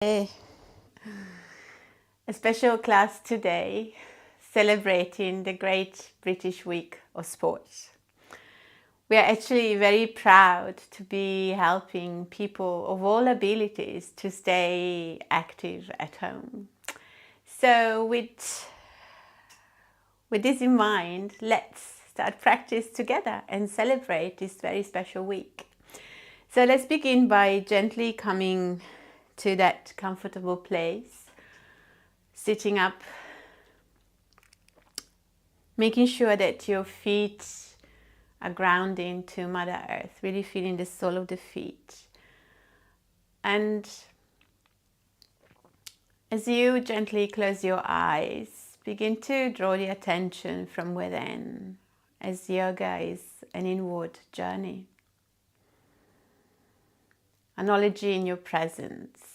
A special class today celebrating the Great British Week of Sport. We are actually very proud to be helping people of all abilities to stay active at home. So with this in mind, let's start practice together and celebrate this very special week. So let's begin by gently coming to that comfortable place, sitting up, making sure that your feet are grounding to Mother Earth, really feeling the sole of the feet. And as you gently close your eyes, begin to draw the attention from within, as yoga is an inward journey. Acknowledging your presence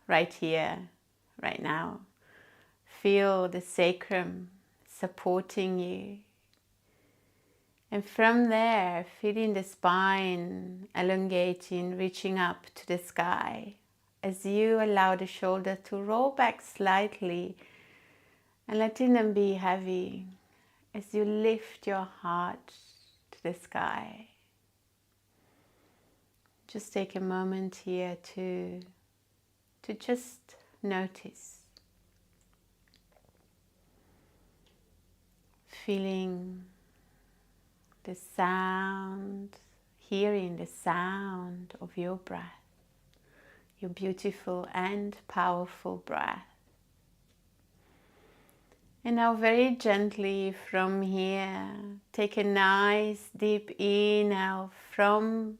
right here, right now. Feel the sacrum supporting you. And from there, feeling the spine elongating, reaching up to the sky as you allow the shoulder to roll back slightly and letting them be heavy as you lift your heart to the sky. Just take a moment here to just notice, feeling the sound, hearing the sound of your breath, your beautiful and powerful breath. And now very gently from here, take a nice deep inhale from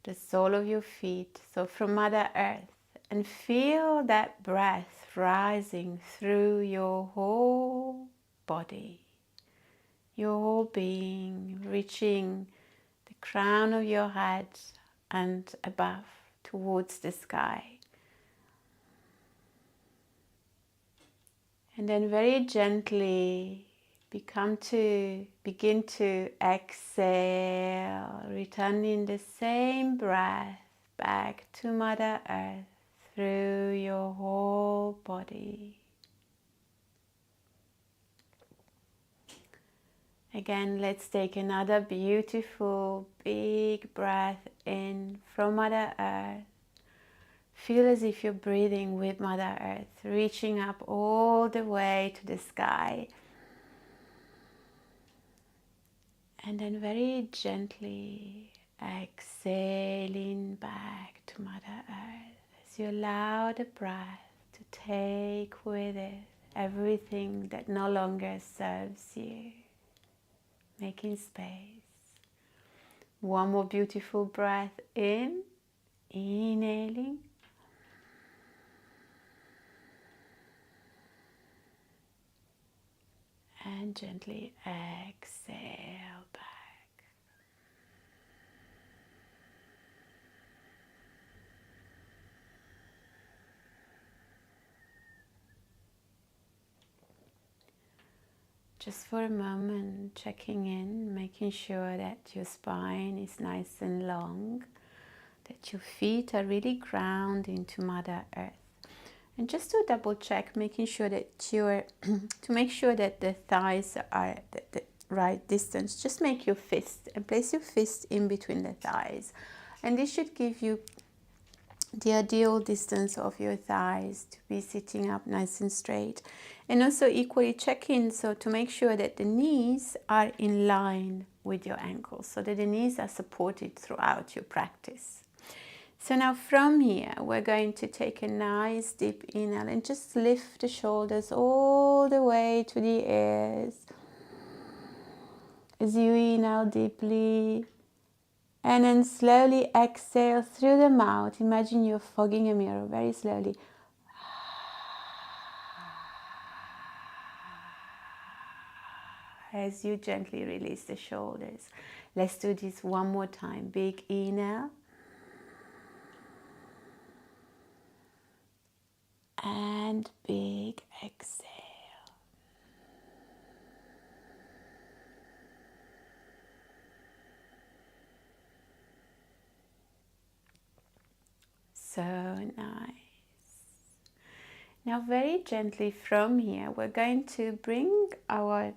the sole of your feet, so from Mother Earth, and feel that breath rising through your whole body. Your whole being, reaching the crown of your head and above towards the sky. And then very gently begin to exhale, returning the same breath back to Mother Earth through your whole body. Again, let's take another beautiful big breath in from Mother Earth. Feel as if you're breathing with Mother Earth, reaching up all the way to the sky. And then very gently exhaling back to Mother Earth as you allow the breath to take with it everything that no longer serves you. Making space. One more beautiful breath in, inhaling. And gently exhale back. Just for a moment, checking in, making sure that your spine is nice and long, that your feet are really grounding to Mother Earth. And just to double check, making sure that to make sure that the thighs are the right distance, just make your fist and place your fist in between the thighs. And this should give you the ideal distance of your thighs to be sitting up nice and straight. And also equally check in, so to make sure that the knees are in line with your ankles, so that the knees are supported throughout your practice. So now from here, we're going to take a nice deep inhale and just lift the shoulders all the way to the ears. As you inhale deeply, and then slowly exhale through the mouth. Imagine you're fogging a mirror very slowly. As you gently release the shoulders. Let's do this one more time. Big inhale. And big exhale. So nice. Now very gently from here, we're going to bring our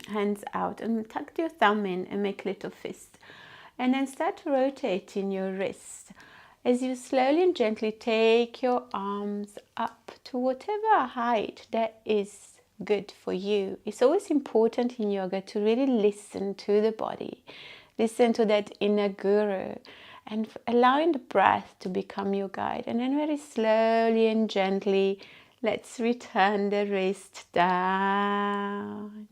hands out and tuck your thumb in and make a little fist. And then start rotating your wrist as you slowly and gently take your arms up to whatever height that is good for you. It's always important in yoga to really listen to the body, listen to that inner guru, and allowing the breath to become your guide. And then very slowly and gently, let's return the wrist down.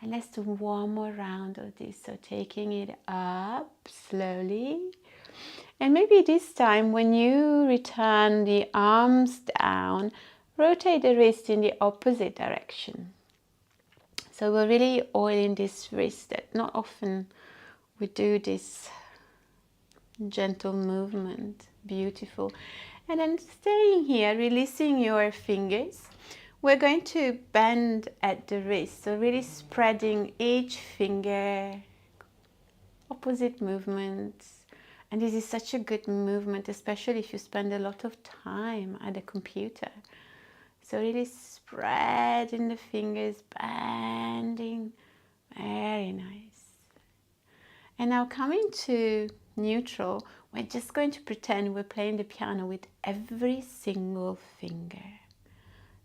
And let's do one more round of this. So taking it up slowly. And maybe this time when you return the arms down, rotate the wrist in the opposite direction. So we're really oiling this wrist. That not often we do this gentle movement. Beautiful. And then staying here, releasing your fingers. We're going to bend at the wrist, so really spreading each finger, opposite movements. And this is such a good movement, especially if you spend a lot of time at the computer. So really spreading the fingers, bending, very nice. And now coming to neutral, we're just going to pretend we're playing the piano with every single finger.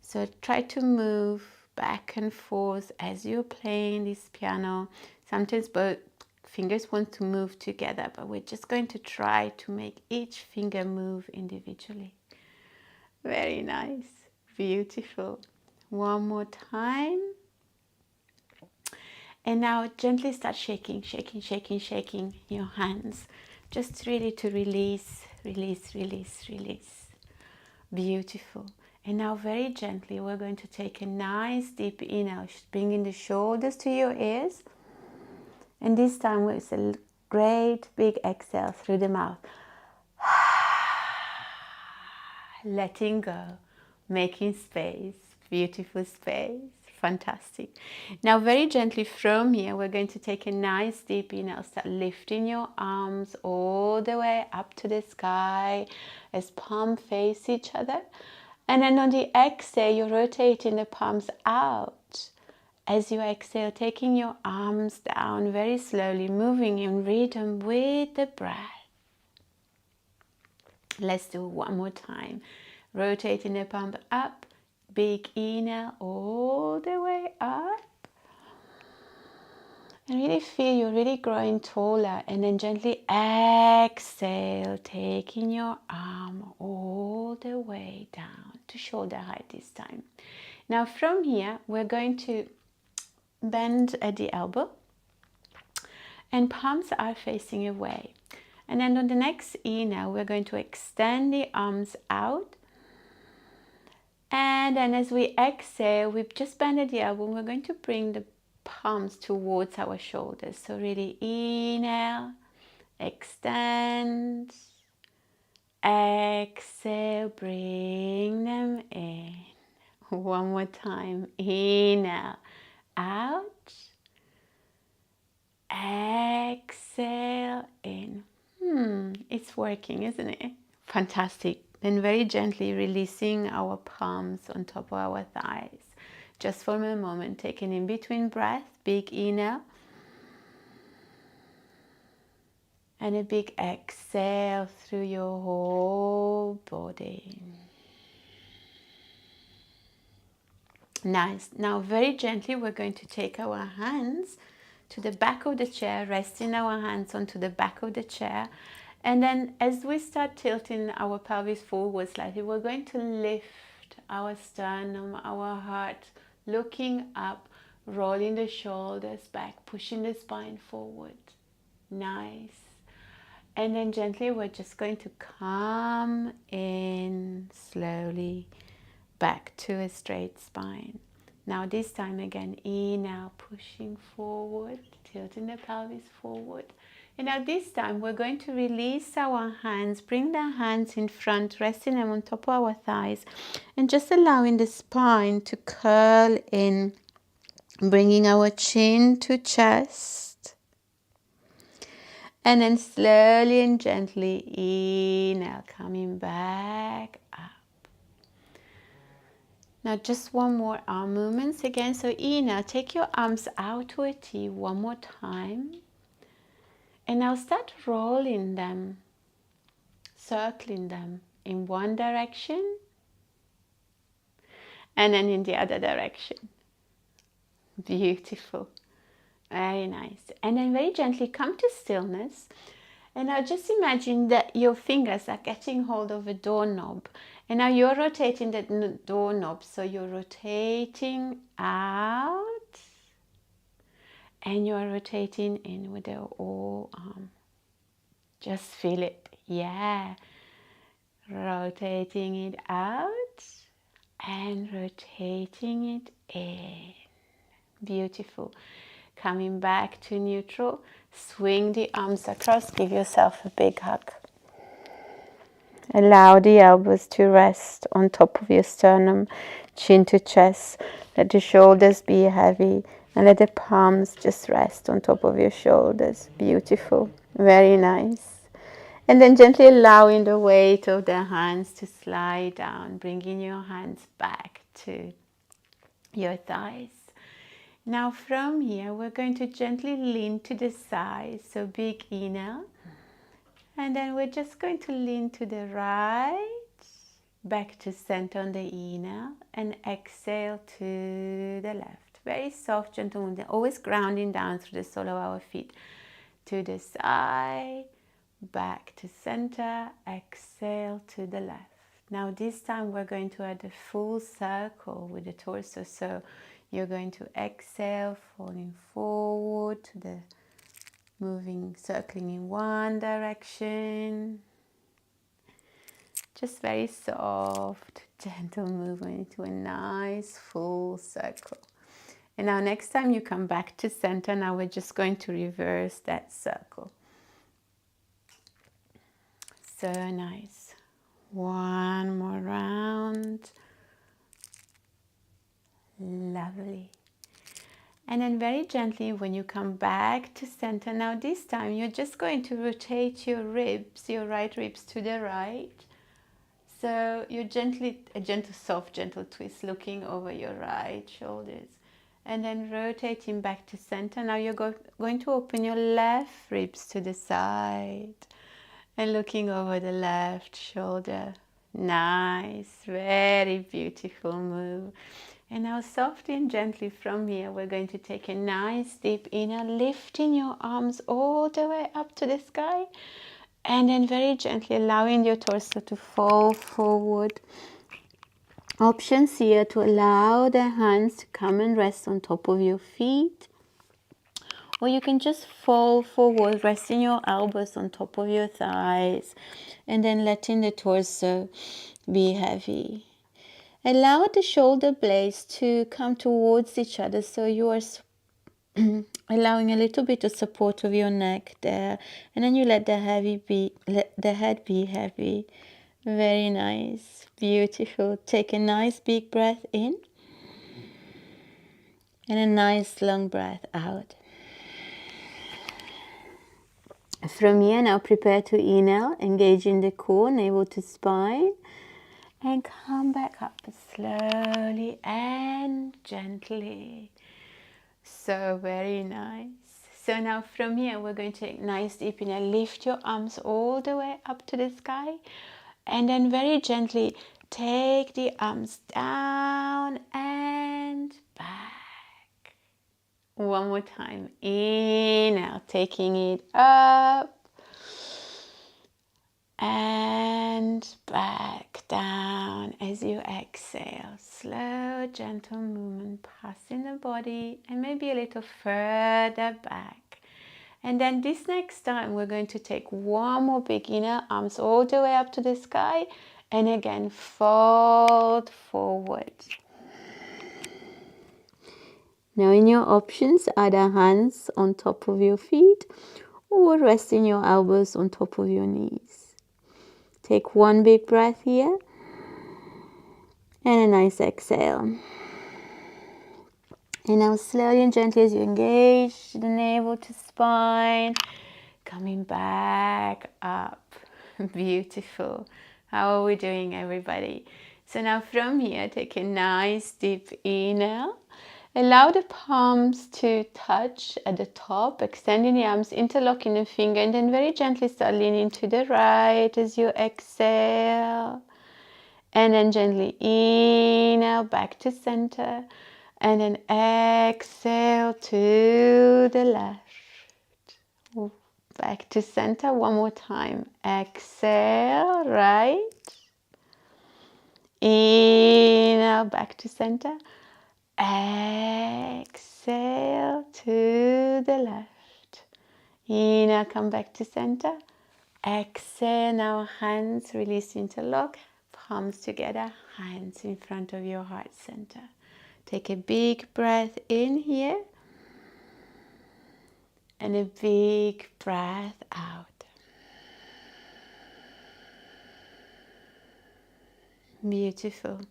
So try to move back and forth as you're playing this piano. Sometimes both fingers want to move together, but we're just going to try to make each finger move individually. Very nice, beautiful. One more time. And now gently start shaking, shaking, shaking, shaking your hands. Just really to release, release, release, release. Beautiful. And now very gently, we're going to take a nice deep inhale, bringing the shoulders to your ears. And this time with a great big exhale through the mouth. Letting go, making space, beautiful space, fantastic. Now very gently from here, we're going to take a nice deep inhale, start lifting your arms all the way up to the sky as palms face each other. And then on the exhale, you're rotating the palms out. As you exhale, taking your arms down very slowly, moving in rhythm with the breath. Let's do one more time. Rotating the palm up, big inhale all the way up. And really feel you're really growing taller, and then gently exhale, taking your arm all the way down to shoulder height this time. Now from here, we're going to bend at the elbow and palms are facing away. And then on the next inhale, we're going to extend the arms out. And then as we exhale, we've just bended the elbow. We're going to bring the palms towards our shoulders. So really inhale, extend, exhale, bring them in. One more time. Inhale, out, exhale, in. It's working, isn't it? Fantastic. Then very gently releasing our palms on top of our thighs. Just for a moment, taking in between breath, big inhale. And a big exhale through your whole body. Nice. Now very gently we're going to take our hands to the back of the chair, resting our hands onto the back of the chair. And then as we start tilting our pelvis forward slightly, we're going to lift our sternum, our heart, looking up, rolling the shoulders back, pushing the spine forward. Nice. And then gently we're just going to come in slowly back to a straight spine. Now this time again, inhale, pushing forward, tilting the pelvis forward. And now this time we're going to release our hands, bring the hands in front, resting them on top of our thighs, and just allowing the spine to curl in, bringing our chin to chest. And then slowly and gently inhale, coming back up. Now just one more arm movements again. So inhale, take your arms out to a T one more time. And now start rolling them, circling them in one direction and then in the other direction. Beautiful. Very nice. And then very gently come to stillness. And now just imagine that your fingers are getting hold of a doorknob. And now you're rotating the doorknob. So you're rotating out and you're rotating in with the whole arm. Just feel it. Yeah. Rotating it out and rotating it in. Beautiful. Coming back to neutral. Swing the arms across. Give yourself a big hug. Allow the elbows to rest on top of your sternum, chin to chest. Let the shoulders be heavy and let the palms just rest on top of your shoulders. Beautiful. Very nice. And then gently allowing the weight of the hands to slide down, bringing your hands back to your thighs. Now from here, we're going to gently lean to the side. So big inhale. And then we're just going to lean to the right, back to center on the inhale, and exhale to the left. Very soft, gentle movement, always grounding down through the sole of our feet. To the side, back to center, exhale to the left. Now this time we're going to add a full circle with the torso. So you're going to exhale, falling forward to the moving, circling in one direction. Just very soft, gentle movement into a nice full circle. And now next time you come back to center, now we're just going to reverse that circle. So nice. One more round. Lovely. And then very gently when you come back to center, now this time you're just going to rotate your ribs, your right ribs to the right. So you're a gentle, soft, gentle twist looking over your right shoulders. And then rotating back to center. Now you're going to open your left ribs to the side and looking over the left shoulder. Nice, very beautiful move. And now softly and gently from here, we're going to take a nice deep inhale, lifting your arms all the way up to the sky. And then very gently allowing your torso to fall forward. Options here to allow the hands to come and rest on top of your feet. Or you can just fall forward, resting your elbows on top of your thighs. And then letting the torso be heavy. Allow the shoulder blades to come towards each other, so you are allowing a little bit of support of your neck there, and then you let the head be heavy. Very nice, beautiful. Take a nice big breath in, and a nice long breath out. From here, now prepare to inhale, engaging the core, navel to spine. And come back up slowly and gently. So very nice. So now from here, we're going to take nice deep inhale. Lift your arms all the way up to the sky. And then very gently take the arms down and back. One more time. Inhale, taking it up. And back down as you exhale. Slow, gentle movement passing the body and maybe a little further back. And then this next time we're going to take one more big inhale, arms all the way up to the sky, and again fold forward. Now in your options, either hands on top of your feet or resting your elbows on top of your knees. Take one big breath here and a nice exhale. And now slowly and gently as you engage the navel to spine, coming back up. Beautiful. How are we doing, everybody? So now from here, take a nice deep inhale. Allow the palms to touch at the top, extending the arms, interlocking the finger, and then very gently start leaning to the right as you exhale. And then gently inhale back to center, and then exhale to the left. Back to center one more time. Exhale, right. Inhale back to center. Exhale to the left. Inhale, come back to center. Exhale, now hands release, interlock, palms together, hands in front of your heart center. Take a big breath in here and a big breath out. Beautiful.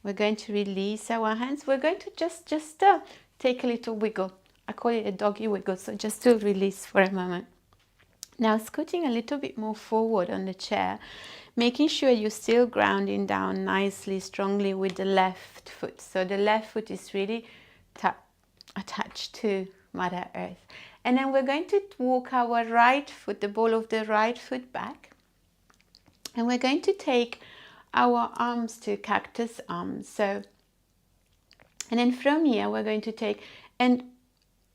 We're going to release our hands. We're going to just take a little wiggle. I call it a doggy wiggle, so just to release for a moment. Now scooting a little bit more forward on the chair, making sure you're still grounding down nicely, strongly with the left foot. So the left foot is really attached to Mother Earth. And then we're going to walk our right foot, the ball of the right foot back. And we're going to take our arms to cactus arms. So, and then from here we're going to take, and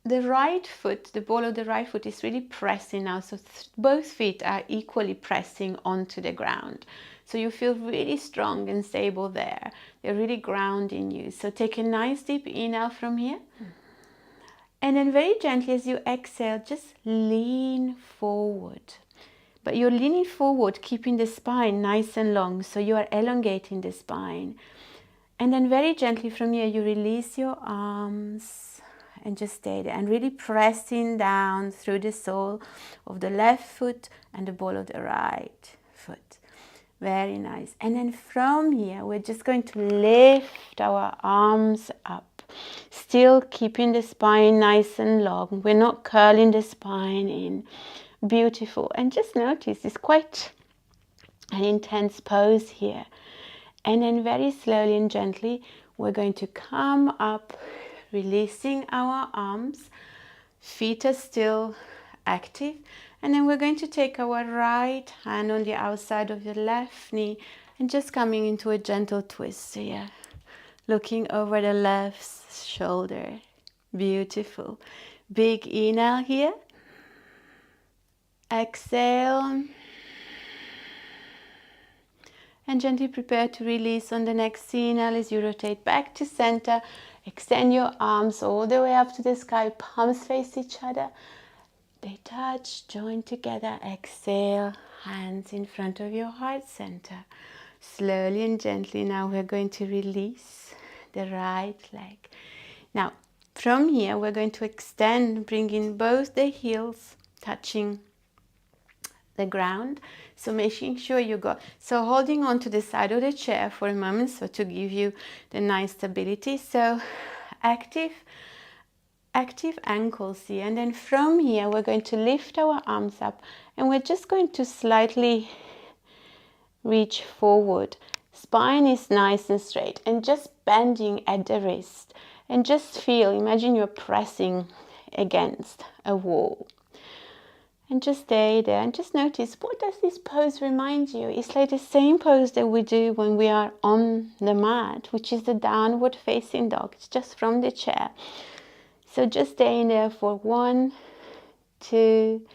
the right foot, the ball of the right foot is really pressing now. So both feet are equally pressing onto the ground. So you feel really strong and stable there. They're really grounding you. So take a nice deep inhale from here. And then very gently as you exhale, just lean forward. But you're leaning forward, keeping the spine nice and long. So you are elongating the spine. And then very gently from here, you release your arms and just stay there. And really pressing down through the sole of the left foot and the ball of the right foot. Very nice. And then from here, we're just going to lift our arms up. Still keeping the spine nice and long. We're not curling the spine in. Beautiful. And just notice it's quite an intense pose here. And then very slowly and gently we're going to come up, releasing our arms. Feet are still active. And then we're going to take our right hand on the outside of your left knee and just coming into a gentle twist here. Looking over the left shoulder. Beautiful. Big inhale here. Exhale. And gently prepare to release on the next inhale as you rotate back to center. Extend your arms all the way up to the sky. Palms face each other. They touch, join together. Exhale. Hands in front of your heart center. Slowly and gently now we're going to release the right leg. Now from here we're going to extend, bringing both the heels touching the ground. So making sure you go, so holding on to the side of the chair for a moment, so to give you the nice stability. So active ankles here, and then from here we're going to lift our arms up and we're just going to slightly reach forward. Spine is nice and straight and just bending at the wrist, and just feel, imagine you're pressing against a wall. And just stay there and just notice, what does this pose remind you? It's like the same pose that we do when we are on the mat, which is the downward facing dog. It's just from the chair. So just staying there for 1, 2,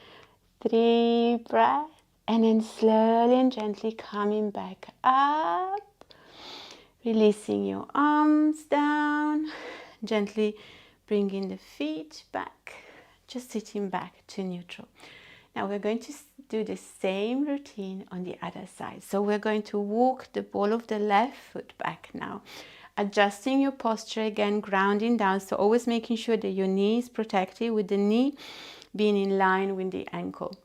3 breaths. And then slowly and gently coming back up. Releasing your arms down. Gently bringing the feet back. Just sitting back to neutral. Now we're going to do the same routine on the other side. So we're going to walk the ball of the left foot back now. Adjusting your posture again, grounding down. So always making sure that your knee is protected, with the knee being in line with the ankle.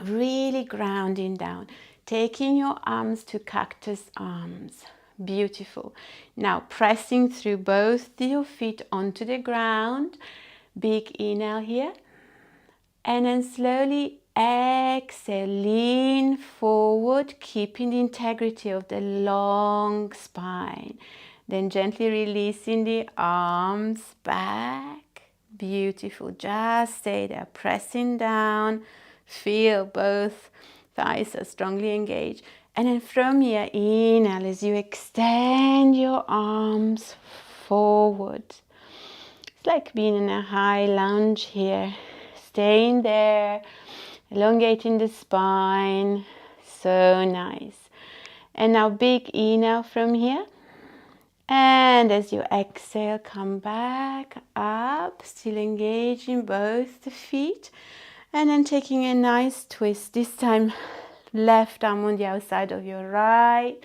Really grounding down. Taking your arms to cactus arms. Beautiful. Now pressing through both your feet onto the ground. Big inhale here. And then slowly exhale, lean forward, keeping the integrity of the long spine. Then gently releasing the arms back. Beautiful. Just stay there, pressing down. Feel both thighs are strongly engaged. And then from here, inhale as you extend your arms forward. It's like being in a high lunge here. Staying there, elongating the spine. So nice. And now big inhale from here. And as you exhale, come back up, still engaging both the feet. And then taking a nice twist, this time left arm on the outside of your right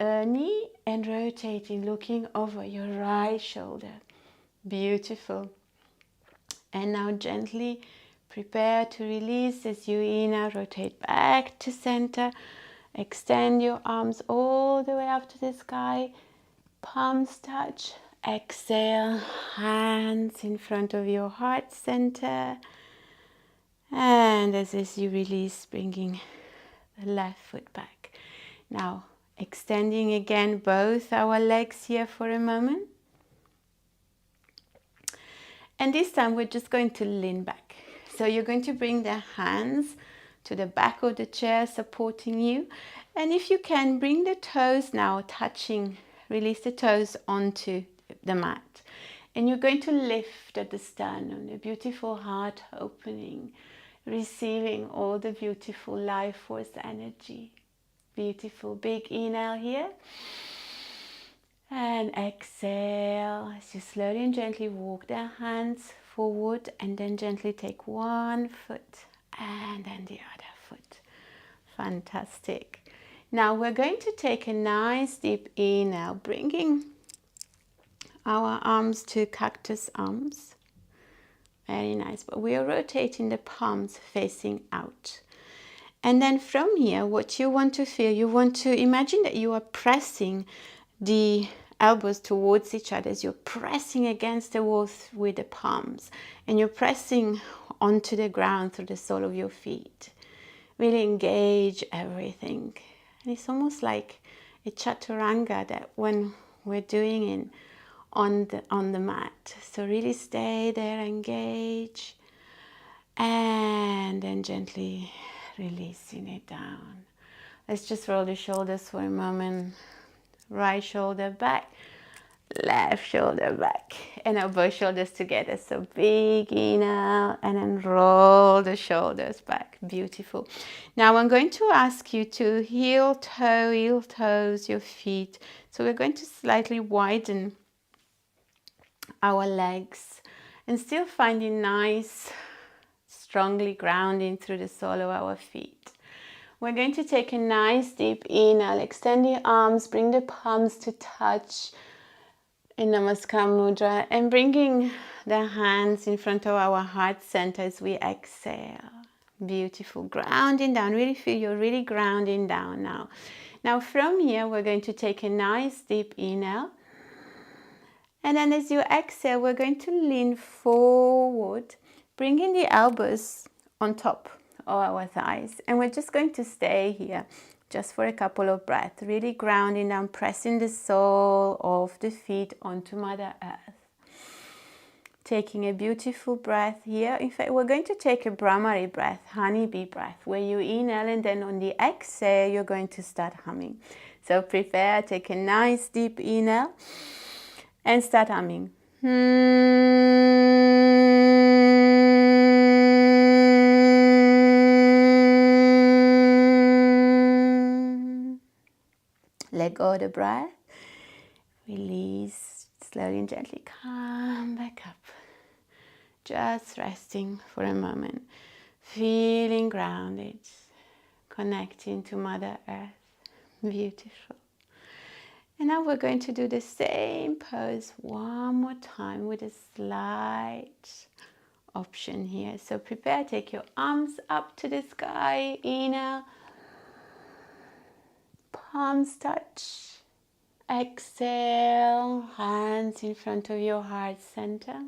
knee and rotating, looking over your right shoulder. Beautiful. And now gently prepare to release as you inhale, rotate back to center. Extend your arms all the way up to the sky. Palms touch. Exhale, hands in front of your heart center. And as you release, bringing the left foot back. Now, extending again both our legs here for a moment. And this time we're just going to lean back. So you're going to bring the hands to the back of the chair, supporting you. And if you can, bring the toes now touching, release the toes onto the mat. And you're going to lift at the sternum, the beautiful heart opening, receiving all the beautiful life force energy. Beautiful. Big inhale here. And exhale as you slowly and gently walk the hands forward, and then gently take one foot and then the other foot. Fantastic. Now we're going to take a nice deep inhale, bringing our arms to cactus arms. Very nice. But we are rotating the palms facing out. And then from here, what you want to feel, you want to imagine that you are pressing the elbows towards each other as you're pressing against the walls with the palms, and you're pressing onto the ground through the sole of your feet. Really engage everything. And it's almost like a chaturanga that when we're doing it on the mat. So really stay there, engage, and then gently releasing it down. Let's just roll the shoulders for a moment. Right shoulder back, left shoulder back, and now both shoulders together. So big inhale and then roll the shoulders back. Beautiful. Now I'm going to ask you to heel toes your feet. So we're going to slightly widen our legs and still finding nice, strongly grounding through the sole of our feet. We're going to take a nice deep inhale, extend the arms, bring the palms to touch in Namaskar Mudra, and bringing the hands in front of our heart center as we exhale. Beautiful. Grounding down. Really feel you're really grounding down now. Now from here, we're going to take a nice deep inhale. And then as you exhale, we're going to lean forward, bringing the elbows on top of our thighs, and we're just going to stay here just for a couple of breaths, really grounding down, pressing the sole of the feet onto Mother Earth. Taking a beautiful breath here. In fact, we're going to take a Brahmari breath, honeybee breath, where you inhale and then on the exhale you're going to start humming. So prepare, take a nice deep inhale and start humming. Let go of the breath. Release. Slowly and gently come back up. Just resting for a moment. Feeling grounded. Connecting to Mother Earth. Beautiful. And now we're going to do the same pose one more time with a slight option here. So prepare, take your arms up to the sky. Inhale. Palms touch. Exhale, hands in front of your heart center.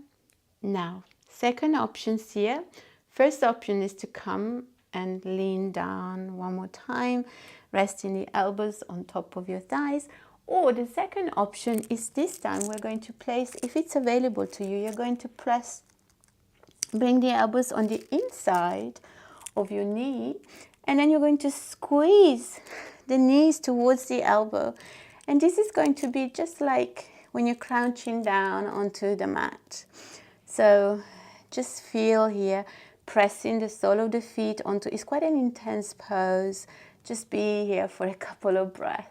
Now, second option here, First option is to come and lean down one more time, resting the elbows on top of your thighs. Or the second option is this time we're going to place, if it's available to you, you're going to bring the elbows on the inside of your knee, and then you're going to squeeze the knees towards the elbow. And this is going to be just like when you're crouching down onto the mat. So just feel here, pressing the sole of the feet onto, it's quite an intense pose. Just be here for a couple of breaths.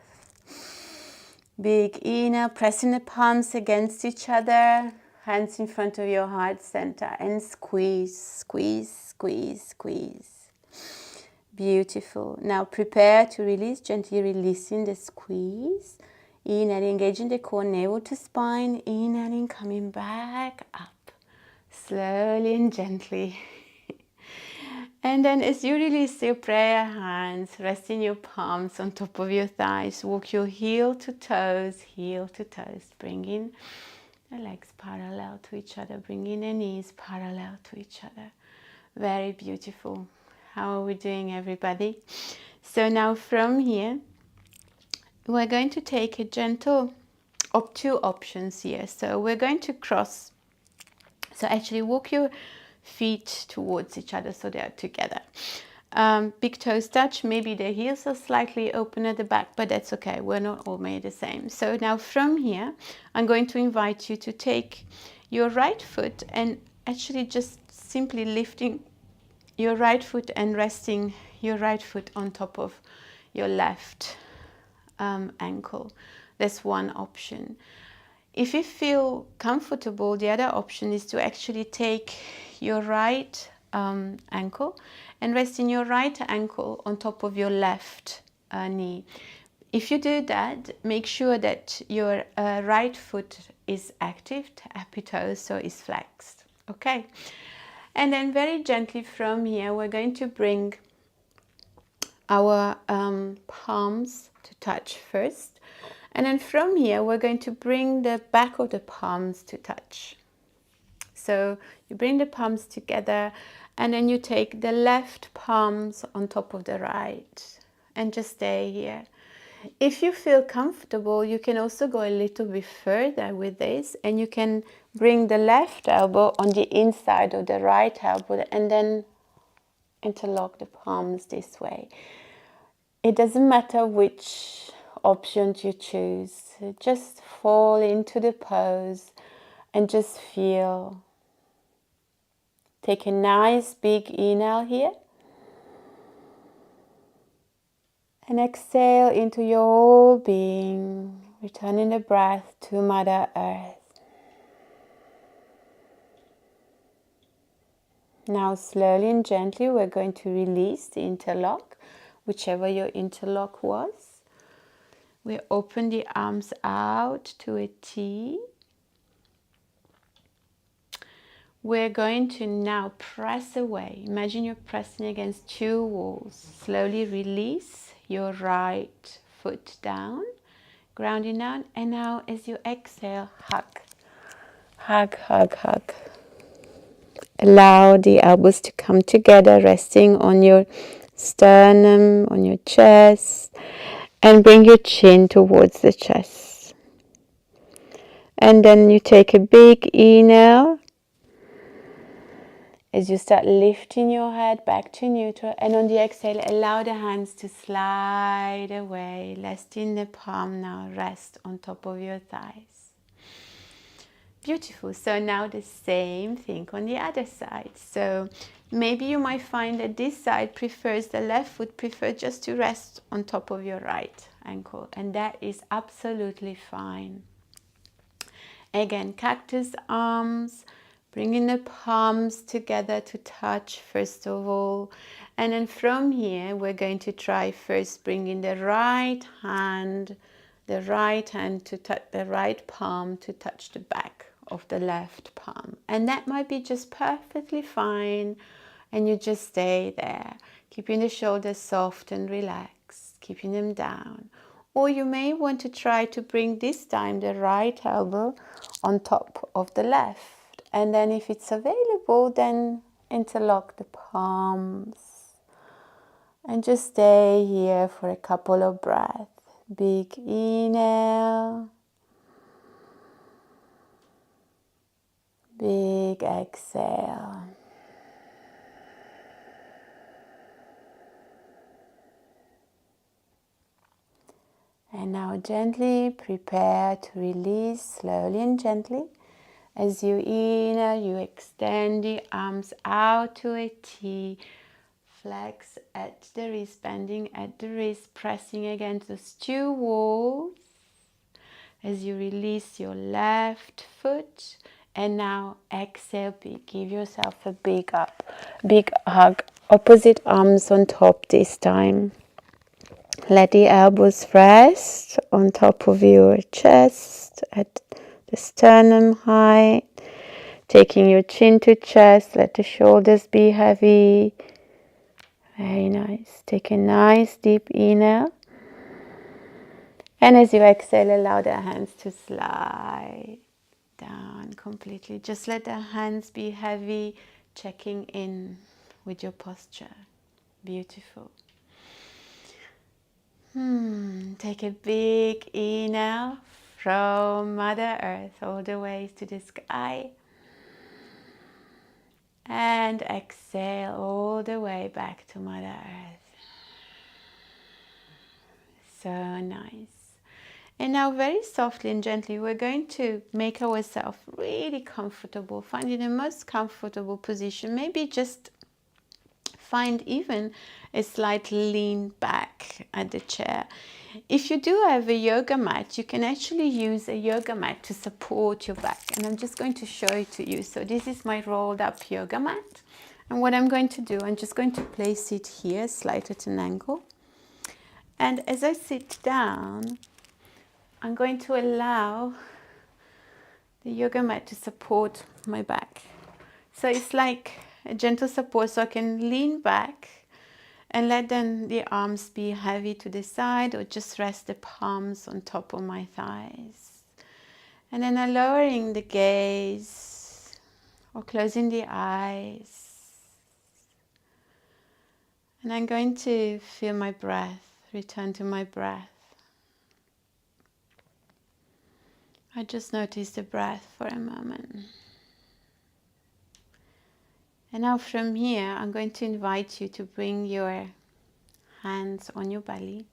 Big inhale, pressing the palms against each other, hands in front of your heart center, and squeeze, squeeze, squeeze, squeeze. Beautiful. Now prepare to release, gently releasing the squeeze. Inhaling, engaging the core, navel to spine. Inhaling, coming back up, slowly and gently. And then as you release your prayer hands, resting your palms on top of your thighs, walk your heel to toes, bringing the legs parallel to each other, bringing the knees parallel to each other. Very beautiful. How are we doing, everybody? So now from here, we're going to take a gentle, two options here. So we're going to cross. So actually walk your feet towards each other so they're together. Big toes touch, maybe the heels are slightly open at the back, but that's okay. We're not all made the same. So now from here, I'm going to invite you to take your right foot and actually just simply lifting your right foot and resting your right foot on top of your left ankle. That's one option. If you feel comfortable, the other option is to actually take your right ankle and resting your right ankle on top of your left knee. If you do that, make sure that your right foot is active, happy toes, so is flexed. Okay. And then very gently from here, we're going to bring our palms to touch first. And then from here, we're going to bring the back of the palms to touch. So you bring the palms together and then you take the left palms on top of the right and just stay here. If you feel comfortable, you can also go a little bit further with this and you can bring the left elbow on the inside of the right elbow and then interlock the palms this way. It doesn't matter which option you choose. Just fall into the pose and just feel. Take a nice big inhale here. And exhale into your whole being, returning the breath to Mother Earth. Now slowly and gently we're going to release the interlock, whichever your interlock was. We open the arms out to a T. We're going to now press away. Imagine you're pressing against two walls. Slowly release your right foot down, grounding down. And now as you exhale, hug. Hug, hug, hug. Allow the elbows to come together, resting on your sternum, on your chest. And bring your chin towards the chest. And then you take a big inhale. As you start lifting your head back to neutral, and on the exhale, allow the hands to slide away, letting the palm now rest on top of your thighs. Beautiful. So now the same thing on the other side. So maybe you might find that this side prefers, the left foot prefers just to rest on top of your right ankle, and that is absolutely fine. Again, cactus arms. Bringing the palms together to touch first of all. And then from here, we're going to try first bringing the right hand to touch the right palm to touch the back of the left palm. And that might be just perfectly fine. And you just stay there, keeping the shoulders soft and relaxed, keeping them down. Or you may want to try to bring this time the right elbow on top of the left. And then if it's available, then interlock the palms, and just stay here for a couple of breaths. Big inhale, big exhale. And now gently prepare to release slowly and gently. As you inhale, you extend the arms out to a T. Flex at the wrist, bending at the wrist, pressing against those two walls. As you release your left foot. And now exhale, give yourself a big hug. Opposite arms on top this time. Let the elbows rest on top of your chest at the sternum height. Taking your chin to chest, let the shoulders be heavy. Very nice. Take a nice deep inhale. And as you exhale, allow the hands to slide down completely. Just let the hands be heavy, checking in with your posture. Beautiful. Take a big inhale from Mother Earth all the way to the sky. And exhale all the way back to Mother Earth. So nice. And now very softly and gently, we're going to make ourselves really comfortable, finding the most comfortable position. Maybe just find even a slight lean back at the chair. If you do have a yoga mat, you can actually use a yoga mat to support your back. And I'm just going to show it to you. So this is my rolled up yoga mat. And what I'm going to do, I'm just going to place it here, slight at an angle. And as I sit down, I'm going to allow the yoga mat to support my back. So it's like a gentle support, so I can lean back and let then the arms be heavy to the side, or just rest the palms on top of my thighs. And then I'm lowering the gaze or closing the eyes. And I'm going to feel my breath, return to my breath. I just notice the breath for a moment. And now from here, I'm going to invite you to bring your hands on your belly.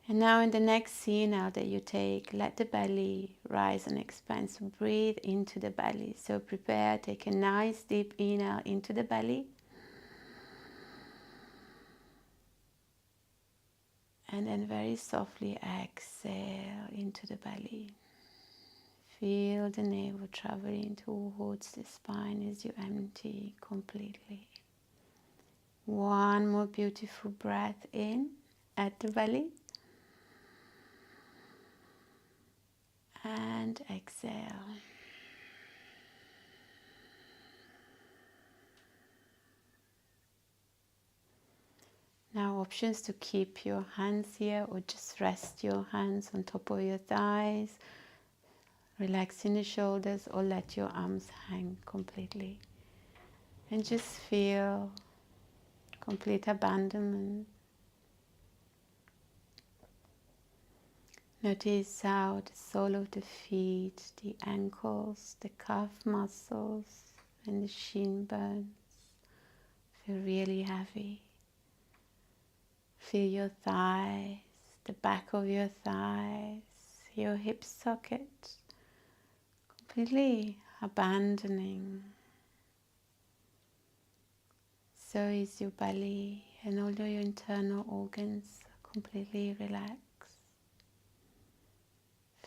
And now in the next inhale that you take, let the belly rise and expand. So breathe into the belly. So prepare, take a nice deep inhale into the belly. And then very softly exhale into the belly. Feel the navel traveling towards the spine as you empty completely. One more beautiful breath in at the belly. And exhale. Now options to keep your hands here or just rest your hands on top of your thighs. Relaxing the shoulders or let your arms hang completely. And just feel complete abandonment. Notice how the sole of the feet, the ankles, the calf muscles and the shin bones feel really heavy. Feel your thighs, the back of your thighs, your hip socket, completely abandoning. So is your belly and all your internal organs completely relaxed.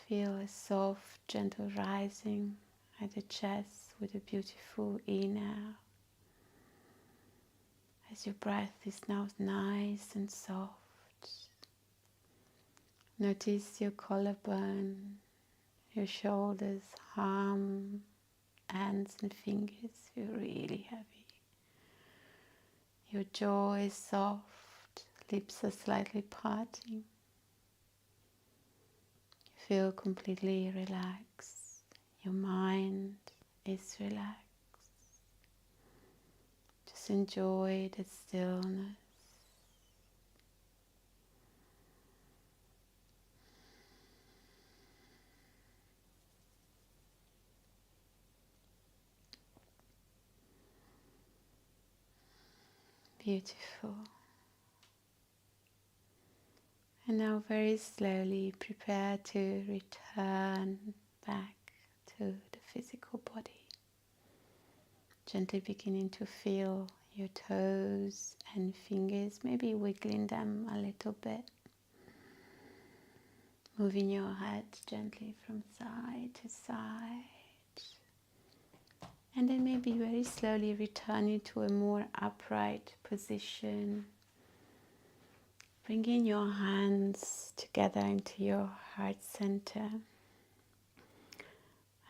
Feel a soft, gentle rising at the chest with a beautiful inhale. As your breath is now nice and soft. Notice your collarbone, your shoulders, arm, hands and fingers feel really heavy. Your jaw is soft, lips are slightly parting. Feel completely relaxed. Your mind is relaxed. Just enjoy the stillness. Beautiful. And now very slowly prepare to return back to the physical body. Gently beginning to feel your toes and fingers, maybe wiggling them a little bit. Moving your head gently from side to side. And then maybe very slowly returning to a more upright position. Bringing your hands together into your heart center.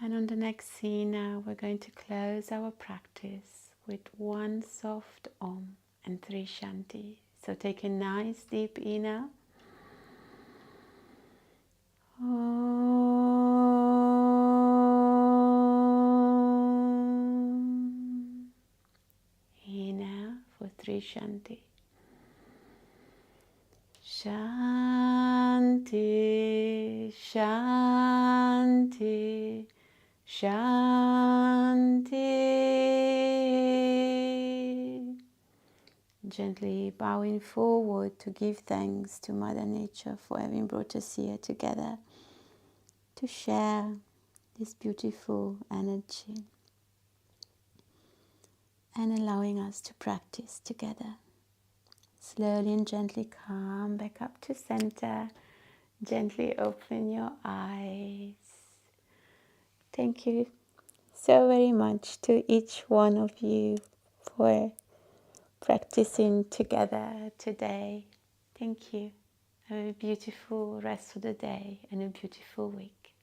And on the next scene now, we're going to close our practice with one soft Om and 3 Shanti. So take a nice deep inhale. Om. Inhale for 3 Shanti. Shanti, Shanti, Shanti. Gently bowing forward to give thanks to Mother Nature for having brought us here together to share this beautiful energy and allowing us to practice together. Slowly and gently come back up to center. Gently open your eyes. Thank you so very much to each one of you for practicing together today. Thank you. Have a beautiful rest of the day and a beautiful week.